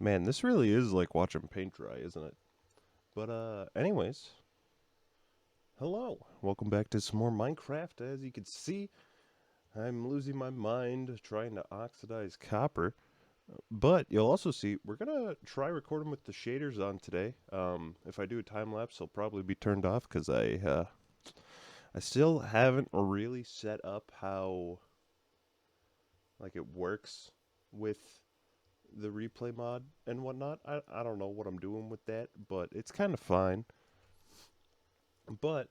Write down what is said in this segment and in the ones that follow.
Man, this really is like watching paint dry, isn't it? But anyways, hello. Welcome back to some more Minecraft. As you can see, I'm losing my mind trying to oxidize copper. But you'll also see we're gonna try recording with the shaders on today. If I do a time lapse, it'll probably be turned off because I still haven't really set up how like it works with the replay mod and whatnot. I don't know what I'm doing with that, but it's kind of fine. But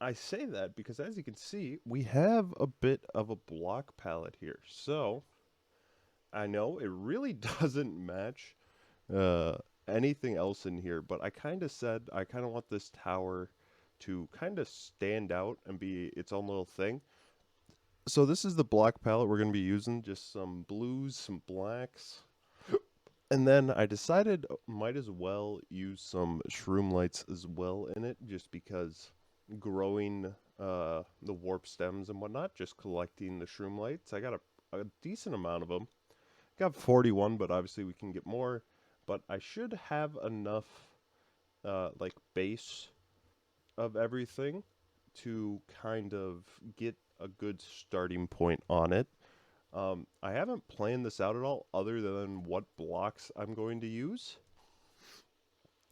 I say that because as you can see, we have a bit of a block palette here. So I know it really doesn't match uh, anything else in here, but I kind of said I kind of want this tower to kind of stand out and be its own little thing. So this is the block palette we're going to be using, just some blues, some blacks. And then I decided might as well use some shroom lights as well in it, just because growing the warp stems and whatnot, just collecting the shroom lights. I got a decent amount of them. Got 41, but obviously we can get more. But I should have enough like base of everything to kind of get a good starting point on it. I haven't planned this out at all, other than what blocks I'm going to use,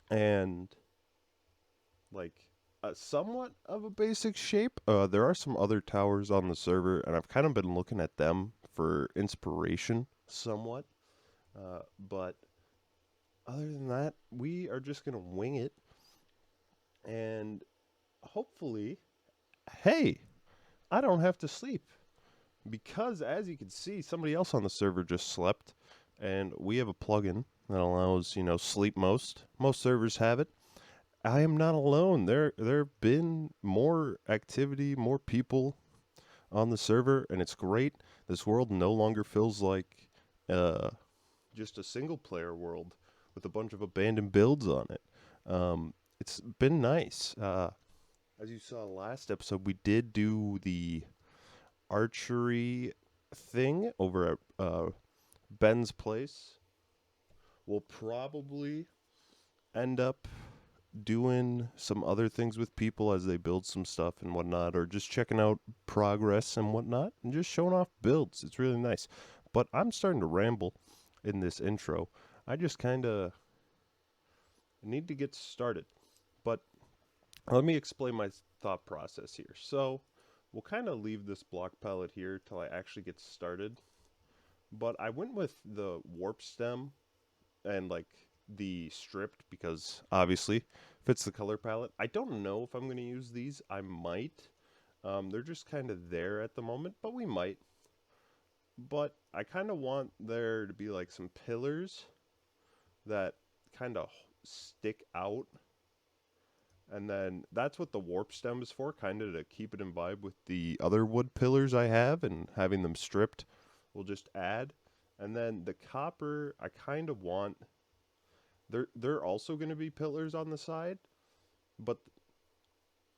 and like somewhat of a basic shape. There are some other towers on the server, and I've kind of been looking at them for inspiration, somewhat. But other than that, we are just gonna wing it, and hopefully, hey, I don't have to sleep because, as you can see, somebody else on the server just slept, and we have a plugin that allows sleep most. Most servers have it. I am not alone. There have been more activity, more people on the server, and it's great. This world no longer feels like uh, just a single player world with a bunch of abandoned builds on it. It's been nice. As you saw last episode, we did do the archery thing over at Ben's place. We'll probably end up doing some other things with people as they build some stuff and whatnot, or just checking out progress and whatnot, and just showing off builds. It's really nice. But I'm starting to ramble in this intro. I just kind of need to get started. But let me explain my thought process here. So we'll kind of leave this block palette here till I actually get started. But I went with the warp stem and like the stripped because obviously fits the color palette. I don't know if I'm going to use these. I might. They're just kind of there at the moment, but we might. But I kind of want there to be like some pillars that kind of stick out. And then that's what the warp stem is for, kind of to keep it in vibe with the other wood pillars I have, and having them stripped will just add. And then the copper, I kind of want they're also going to be pillars on the side, but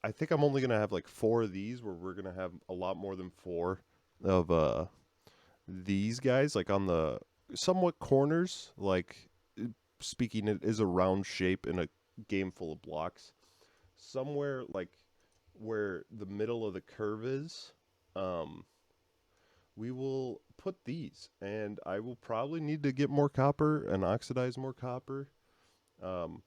I think I'm only going to have like four of these, where we're going to have a lot more than four of these guys, like on the somewhat corners. Like, speaking, it is a round shape in a game full of blocks. Somewhere like where the middle of the curve is, um, we will put these, and I will probably need to get more copper and oxidize more copper. Um,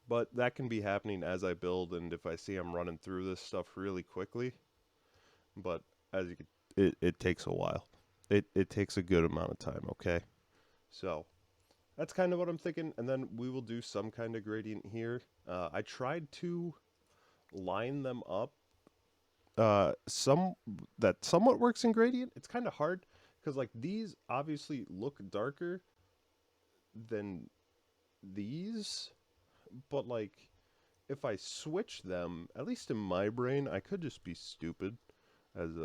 but that can be happening as I build, and if I see I'm running through this stuff really quickly. But as you could, it takes a while. It takes a good amount of time. Okay, so that's kind of what I'm thinking, and then we will do some kind of gradient here. I tried to line them up. Some that somewhat works in gradient. It's kind of hard because like these obviously look darker than these, but like if I switch them, at least in my brain, I could just be stupid. As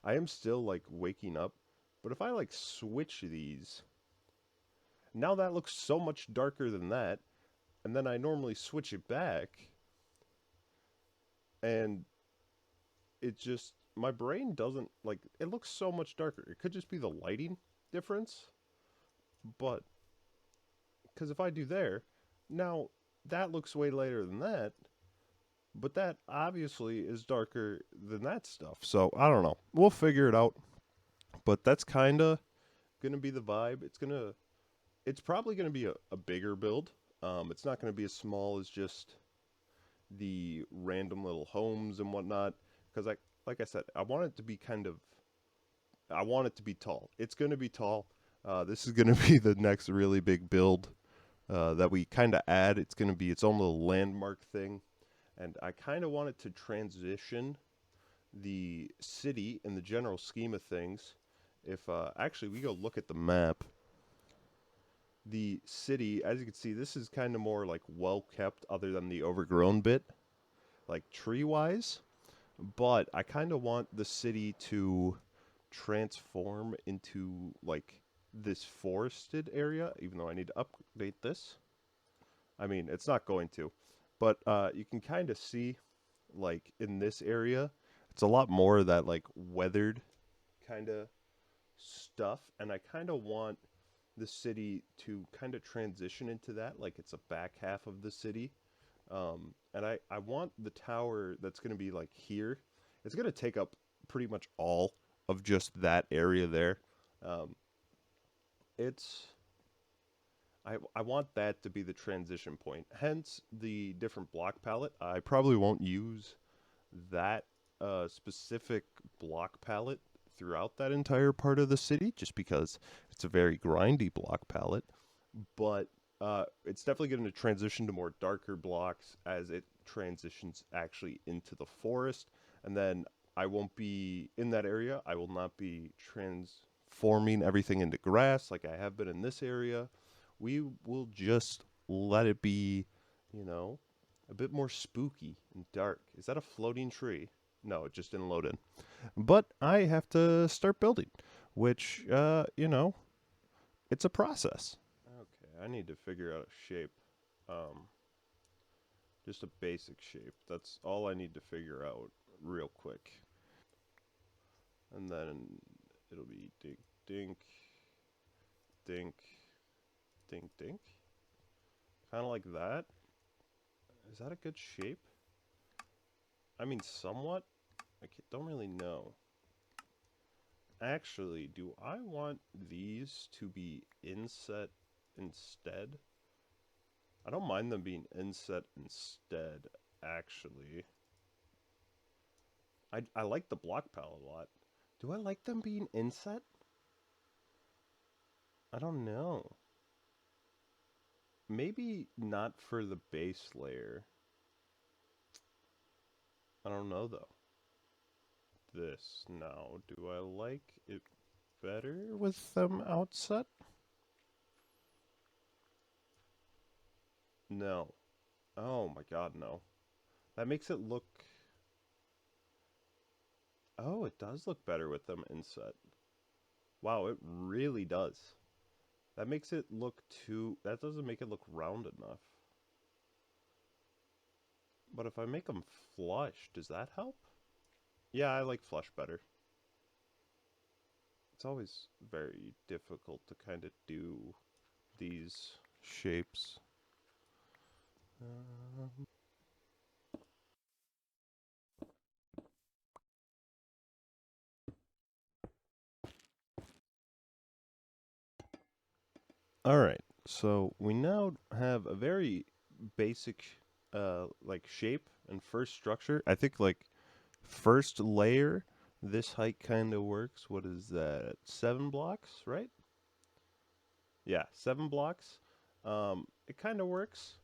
I am still like waking up, but if I like switch these, now that looks so much darker than that, and then I normally switch it back, and it just my brain doesn't like it looks so much darker. It could just be the lighting difference, But because if I do there, now that looks way later than that, but that obviously is darker than that stuff. So I don't know. We'll figure it out. But that's kind of gonna be the vibe. It's probably gonna be a bigger build. It's not gonna be as small as just the random little homes and whatnot. Because like I said, I want it to be I want it to be tall. It's gonna be tall. This is gonna be the next really big build that we kind of add. It's gonna be its own little landmark thing, and I kind of want it to transition the city in the general scheme of things. If actually we go look at the map, the city, as you can see, this is kind of more like well kept, other than the overgrown bit, like tree wise. But I kind of want the city to transform into like this forested area, even though I need to update this. I mean, it's not going to, but you can kind of see like in this area, it's a lot more of that like weathered kind of stuff, and I kind of want the city to kind of transition into that, like it's a back half of the city. And I want the tower that's going to be like here. It's going to take up pretty much all of just that area there. Um, it's I want that to be the transition point. Hence the different block palette. I probably won't use that specific block palette throughout that entire part of the city, just because it's a very grindy block palette. But it's definitely going to transition to more darker blocks as it transitions actually into the forest. And then I won't be in that area. I will not be transforming everything into grass like I have been in this area. We will just let it be, you know, a bit more spooky and dark. Is that a floating tree? No, it just didn't load in. But I have to start building, which, it's a process. Okay, I need to figure out a shape. Um, just a basic shape. That's all I need to figure out real quick. And then it'll be dink, dink, dink, dink, dink. Kind of like that. Is that a good shape? I mean, somewhat. I don't really know. Actually, do I want these to be inset instead? I don't mind them being inset instead, actually. I like the block palette a lot. Do I like them being inset? I don't know. Maybe not for the base layer. I don't know though. This now, do I like it better with them outset? No. Oh my god, no. That makes it look... Oh, it does look better with them inset. Wow, it really does. That makes it look too... That doesn't make it look round enough. But if I make them flush, does that help? Yeah, I like flush better. It's always very difficult to kind of do these shapes. All right, so we now have a very basic, like shape and first structure. I think like first layer, this height kind of works. What is that? 7 blocks, right? Yeah, 7 blocks. It kind of works.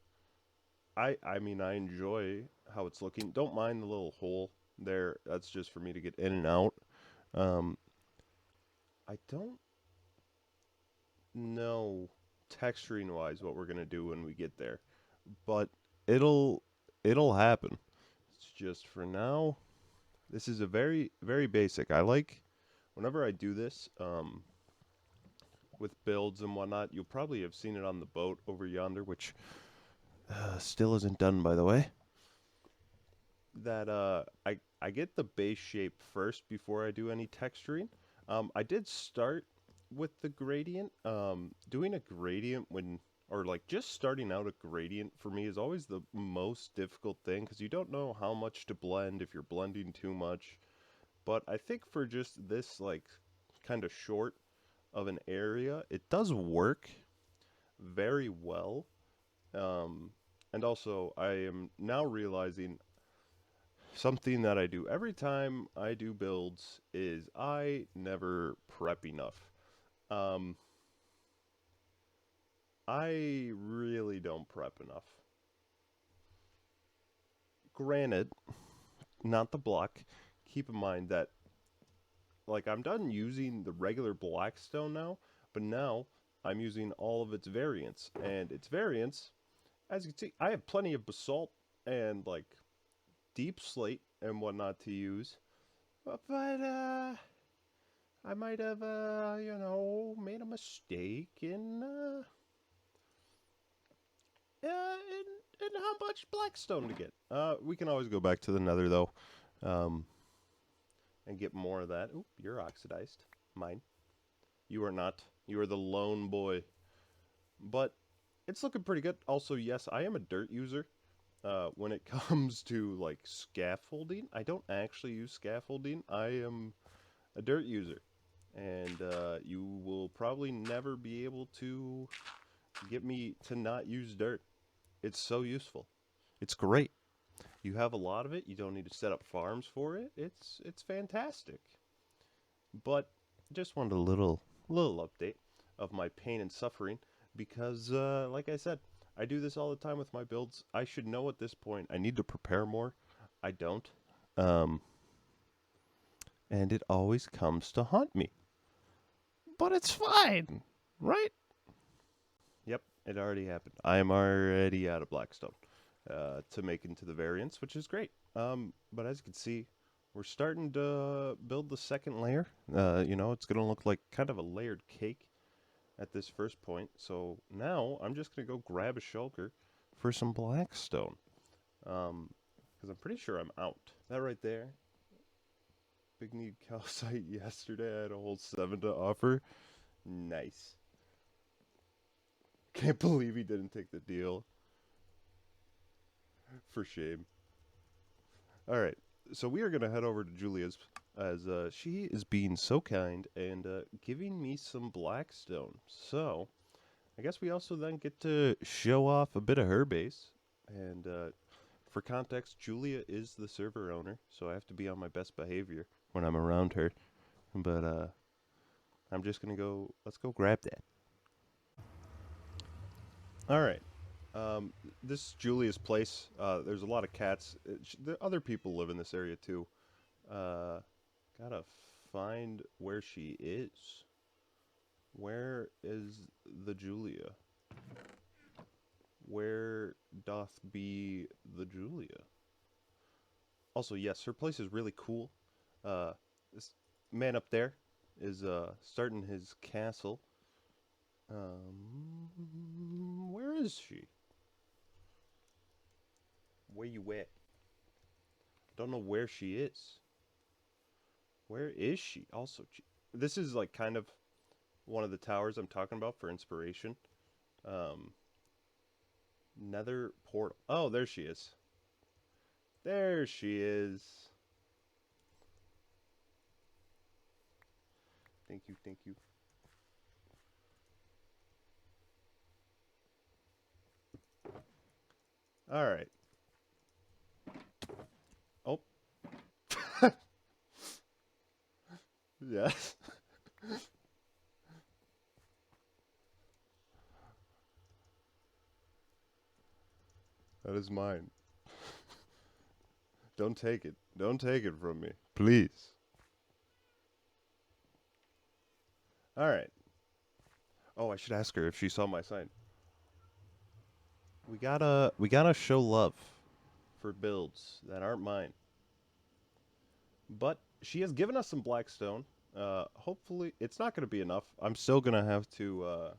I mean, I enjoy how it's looking. Don't mind the little hole there. That's just for me to get in and out. Um, I don't know texturing wise what we're gonna do when we get there, but it'll it'll happen. It's just for now. This is a very basic. I like whenever I do this with builds and whatnot. You'll probably have seen it on the boat over yonder, which still isn't done by the way. That I get the base shape first before I do any texturing. I did start with the gradient, doing a gradient when, or like just starting out a gradient for me is always the most difficult thing because you don't know how much to blend if you're blending too much. But I think for just this like kind of short of an area, it does work very well. Um, and also, I am now realizing something that I do every time I do builds is I never prep enough. Um, I really don't prep enough. Granted, not the block. Keep in mind that, like, I'm done using the regular Blackstone now, but now I'm using all of its variants. And its variants, as you can see, I have plenty of basalt and, like, deep slate and whatnot to use. But I might have, made a mistake in how much Blackstone to get. We can always go back to the Nether though, um, and get more of that. Oop, you're oxidized. Mine. You are not. You are the lone boy. But it's looking pretty good. Also, yes, I am a dirt user. When it comes to like scaffolding, I don't actually use scaffolding. I am a dirt user, and you will probably never be able to get me to not use dirt. It's so useful. It's great. You have a lot of it. You don't need to set up farms for it. It's fantastic. But just wanted a little update of my pain and suffering because, like I said, I do this all the time with my builds. I should know at this point. I need to prepare more. I don't, um, and it always comes to haunt me. But it's fine, right? Yep, it already happened. I am already out of Blackstone to make into the variants, which is great. But as you can see, we're starting to build the second layer. It's going to look like kind of a layered cake at this first point. So now I'm just going to go grab a shulker for some Blackstone. Because I'm pretty sure I'm out. That right there, Big Need Calcite yesterday. I had a whole 7 to offer. Nice. Can't believe he didn't take the deal. For shame. Alright, so we are going to head over to Julia's as she is being so kind and giving me some Blackstone. So, I guess we also then get to show off a bit of her base. And for context, Julia is the server owner, so I have to be on my best behavior when I'm around her. But I'm just going to go, let's go grab that. Alright. This is Julia's place. There's a lot of cats. Other people live in this area too. Uh, gotta find where she is. Where is the Julia? Where doth be the Julia? Also, yes, her place is really cool. This man up there is starting his castle. Where is she? Where you at? Don't know where she is. Where is she? Also, this is like kind of one of the towers I'm talking about for inspiration. Um, Nether portal. Oh, there she is. There she is. Thank you, thank you. All right. Oh. Yes. That is mine. Don't take it. Don't take it from me. Please. All right. Oh, I should ask her if she saw my sign. We gotta show love for builds that aren't mine. But she has given us some Blackstone. Hopefully, it's not going to be enough. I'm still going to have to.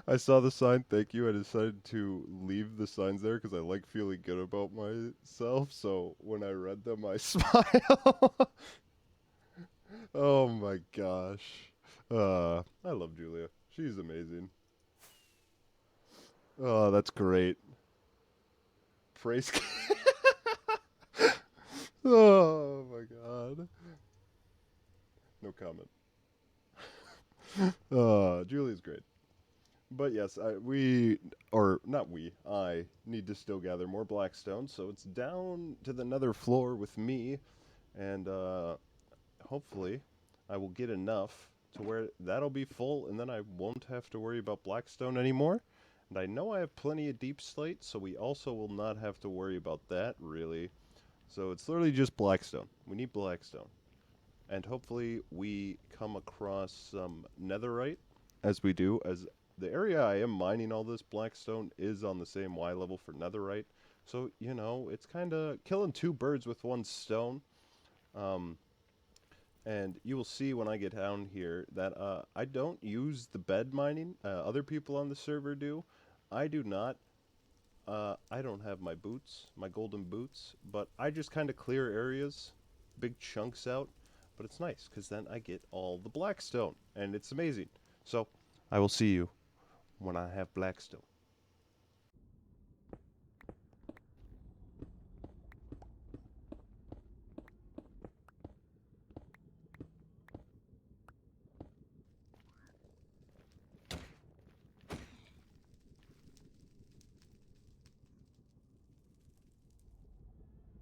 I saw the sign, thank you. I decided to leave the signs there because I like feeling good about myself. So when I read them, I smile. Oh my gosh. I love Julia. She's amazing. Oh, that's great. Praise. Oh my god. No comment. Julia's great. But yes, I need to still gather more blackstone, so it's down to the nether floor with me, and hopefully I will get enough to where that'll be full, and then I won't have to worry about blackstone anymore. And I know I have plenty of deep slate, so we also will not have to worry about that, really. So it's literally just blackstone. We need blackstone. And hopefully we come across some netherite, as we do, as the area I am mining all this blackstone is on the same Y level for netherite. So, you know, it's kind of killing two birds with one stone. Um, and you will see when I get down here that I don't use the bed mining. Other people on the server do. I do not. I don't have my boots, my golden boots, but I just kind of clear areas, big chunks out. But it's nice, because then I get all the blackstone, and it's amazing. So, I will see you when I have blackstone.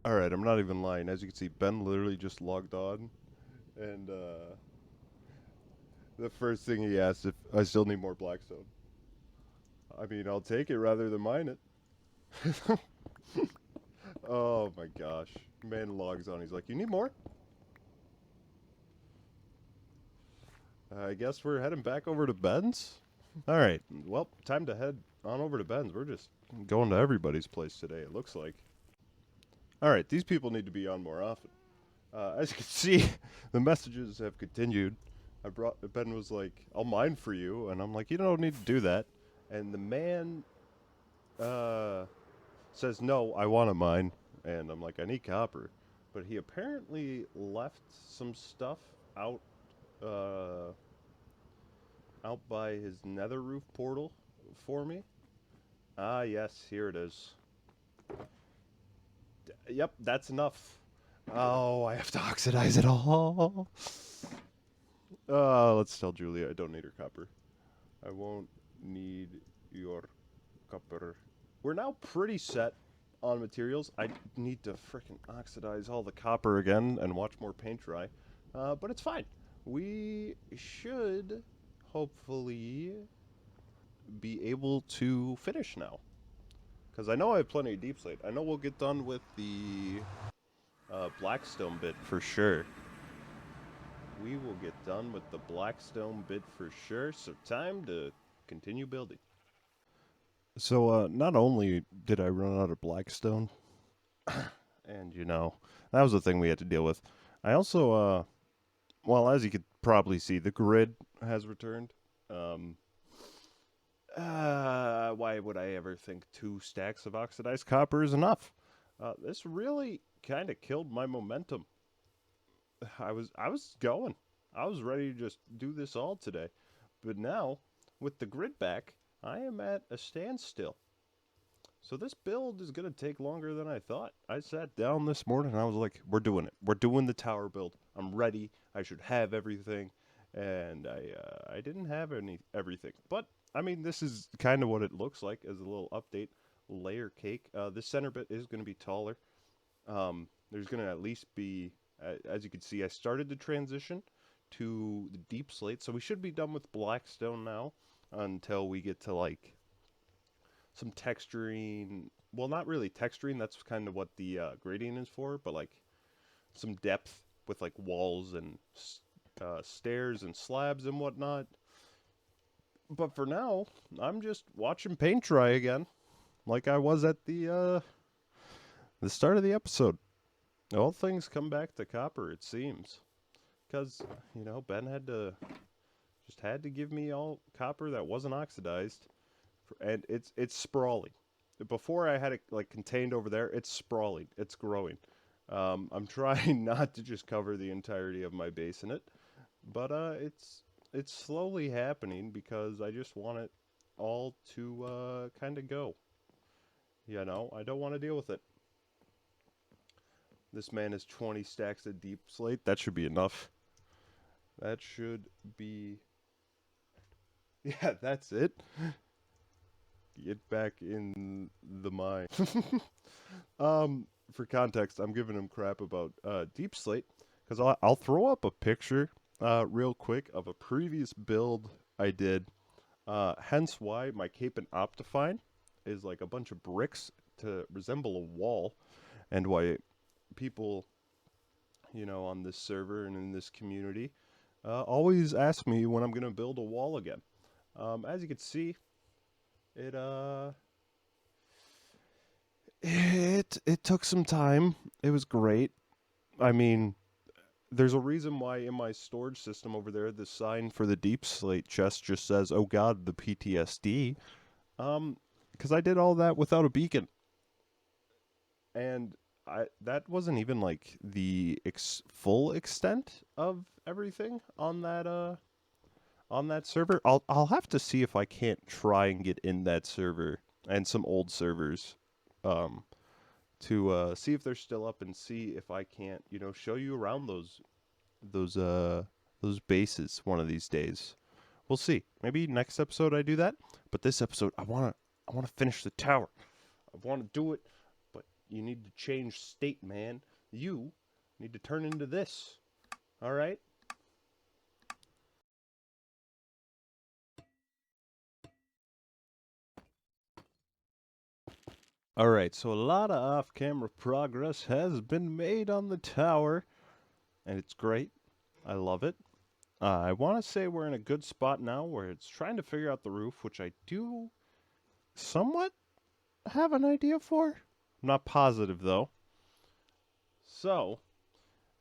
Alright, I'm not even lying. As you can see, Ben literally just logged on, and the first thing he asked if I still need more blackstone. I mean, I'll take it rather than mine it. Oh my gosh. Man logs on. He's like, you need more? I guess we're heading back over to Ben's. Alright, well, time to head on over to Ben's. We're just going to everybody's place today, it looks like. Alright, these people need to be on more often. As you can see, the messages have continued. Ben was like, I'll mine for you, and I'm like, you don't need to do that. And the man says, no, I want to mine, and I'm like, I need copper. But he apparently left some stuff out out by his nether roof portal for me. Ah, yes, here it is. Yep, that's enough. Oh, I have to oxidize it all. Let's tell Julia I don't need her copper. I won't need your copper. We're now pretty set on materials. I need to frickin' oxidize all the copper again and watch more paint dry. But it's fine. We should hopefully be able to finish now. Because I know I have plenty of deep slate. I know we'll get done with the blackstone bit for sure. We will get done with the blackstone bit for sure. So time to continue building. So not only did I run out of blackstone, and you know, that was the thing we had to deal with. I also, well, as you could probably see, the grid has returned. Why would I ever think 2 stacks of oxidized copper is enough? This really kind of killed my momentum. I was going. I was ready to just do this all today. But now, with the grid back, I am at a standstill. So this build is going to take longer than I thought. I sat down this morning and I was like, we're doing it. We're doing the tower build. I'm ready. I should have everything. And I didn't have everything. But, I mean, this is kind of what it looks like as a little update. Layer cake. This center bit is going to be taller. There's going to at least be, as you can see, I started the transition to the deep slate. So we should be done with blackstone now until we get to, like, some texturing. Well, not really texturing. That's kind of what the gradient is for, but like some depth with like walls and stairs and slabs and whatnot. But for now, I'm just watching paint dry again, like I was at the start of the episode. All things come back to copper, it seems, because you know Ben had to give me all copper that wasn't oxidized. And it's sprawling. Before I had it like contained over there, it's sprawling. It's growing. I'm trying not to just cover the entirety of my base in it, but it's it's slowly happening because I just want it all to kind of go. You know, I don't want to deal with it. This man has 20 stacks of deep slate. That should be enough. That should be. Yeah, that's it. Get back in the mine. For context, I'm giving him crap about deep slate because I'll throw up a picture real quick of a previous build I did. Hence why my Cape and Optifine is like a bunch of bricks to resemble a wall, and why people, on this server and in this community, always ask me when I'm gonna build a wall again. As you can see, it it took some time. It was great. I mean, there's a reason why in my storage system over there, the sign for the deep slate chest just says, "Oh God, the PTSD." Because I did all that without a beacon, and that wasn't even like the full extent of everything on that server. I'll have to see if I can't try and get in that server and some old servers, um, to see if they're still up and see if I can't, show you around those uh those bases one of these days. We'll see. Maybe next episode I do that. But this episode, I wanna finish the tower. I wanna do it, but you need to change state, man. You need to turn into this. All right. All right. So a lot of off-camera progress has been made on the tower, and it's great. I love it. I want to say we're in a good spot now where it's trying to figure out the roof, which I do somewhat have an idea for. I'm not positive though. So,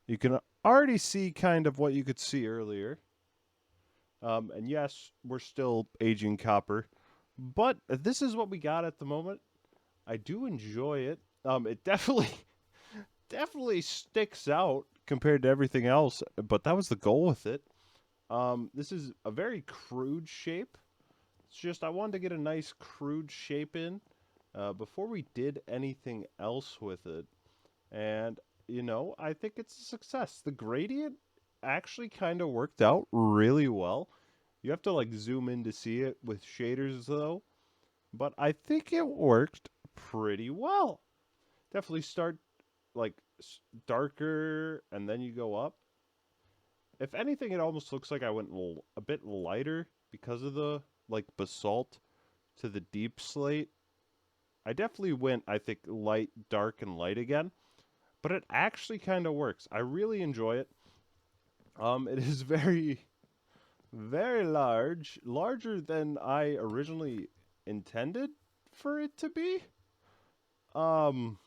you can already see kind of what you could see earlier. And yes, we're still aging copper, but this is what we got at the moment. I do enjoy it. It definitely, definitely sticks out compared to everything else, but that was the goal with it. This is a very crude shape. It's just I wanted to get a nice crude shape in before we did anything else with it. And, I think it's a success. The gradient actually kind of worked out really well. You have to like zoom in to see it with shaders though, but I think it worked pretty well. Definitely start like darker and then you go up. If anything, it almost looks like I went a bit lighter because of the like basalt to the deep slate. I definitely went, I think, light, dark, and light again, but it actually kind of works. I really enjoy it. It is very, very large, larger than I originally intended for it to be. Um,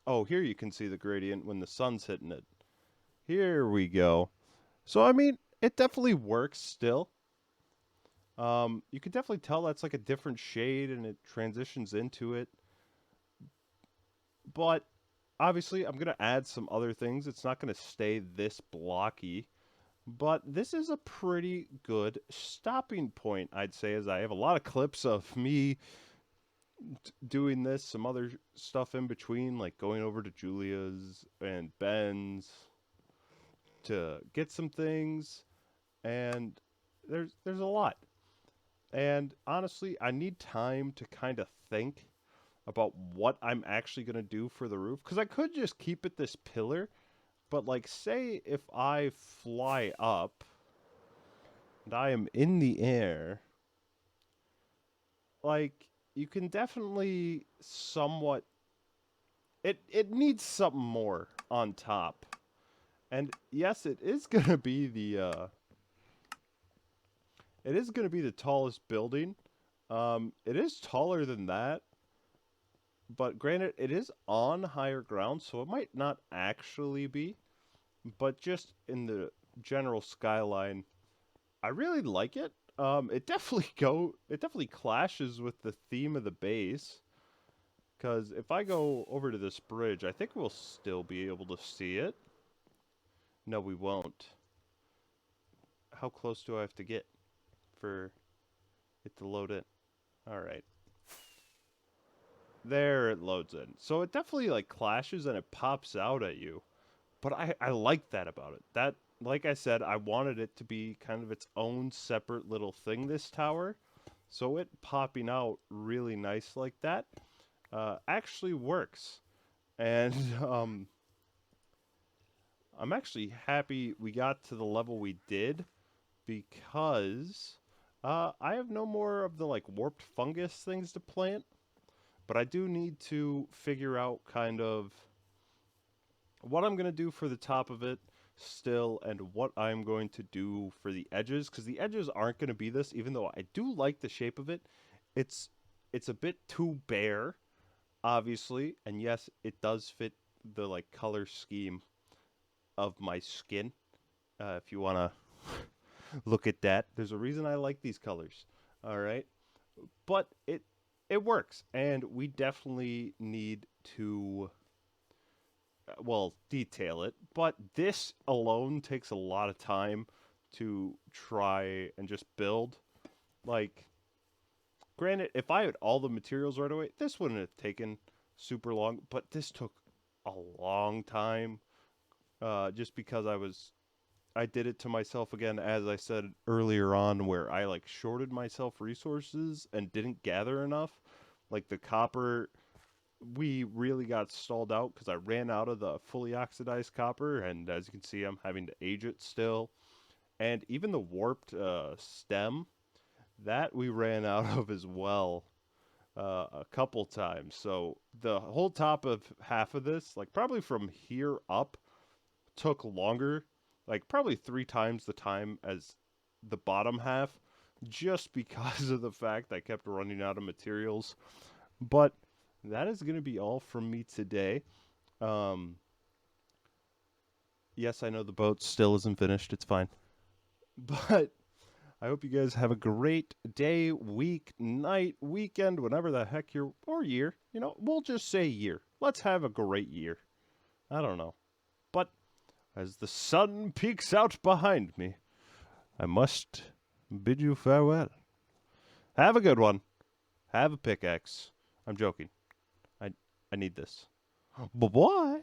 oh, here you can see the gradient when the sun's hitting it. Here we go. So I mean, it definitely works still. You can definitely tell that's like a different shade and it transitions into it. But obviously, I'm going to add some other things. It's not going to stay this blocky. But this is a pretty good stopping point, I'd say, as I have a lot of clips of me doing this, some other stuff in between, like going over to Julia's and Ben's to get some things, and there's a lot. And honestly, I need time to kind of think about what I'm actually going to do for the roof cuz I could just keep it this pillar, but like say if I fly up and I am in the air, like you can definitely somewhat it needs something more on top. And yes, it is going to be the tallest building. It is taller than that, but granted, it is on higher ground, so it might not actually be. But just in the general skyline, I really like it. It definitely clashes with the theme of the base. Because if I go over to this bridge, I think we'll still be able to see it. No, we won't. how close do I have to get for it to load in? All right. There it loads in. So it definitely like clashes and it pops out at you. But I like that about it. That, like I said, I wanted it to be kind of its own separate little thing, this tower. So it popping out really nice like that actually works. And I'm actually happy we got to the level we did because I have no more of the like warped fungus things to plant. But I do need to figure out kind of what I'm going to do for the top of it still and what I'm going to do for the edges, because the edges aren't going to be this, even though I do like the shape of it. It's it's a bit too bare, obviously, and yes, it does fit the like color scheme of my skin. If you want to look at that, there's a reason I like these colors. All right, but it works, and we definitely need to well, detail it, but this alone takes a lot of time to try and just build. Like, granted, if I had all the materials right away, this wouldn't have taken super long, but this took a long time just because I did it to myself again, as I said earlier on, where I like shorted myself resources and didn't gather enough. Like the copper, we really got stalled out because I ran out of the fully oxidized copper, and as you can see, I'm having to age it still. And even the warped stem, that we ran out of as well a couple times. So the whole top of half of this, like probably from here up, took longer, like probably 3 times the time as the bottom half, just because of the fact I kept running out of materials. But that is going to be all from me today. Um, yes, I know the boat still isn't finished. It's fine. But I hope you guys have a great day, week, night, weekend, whenever the heck you're, or year. You know, we'll just say year. Let's have a great year. I don't know. But as the sun peeks out behind me, I must bid you farewell. Have a good one. Have a pickaxe. I'm joking. I need this. Bye bye.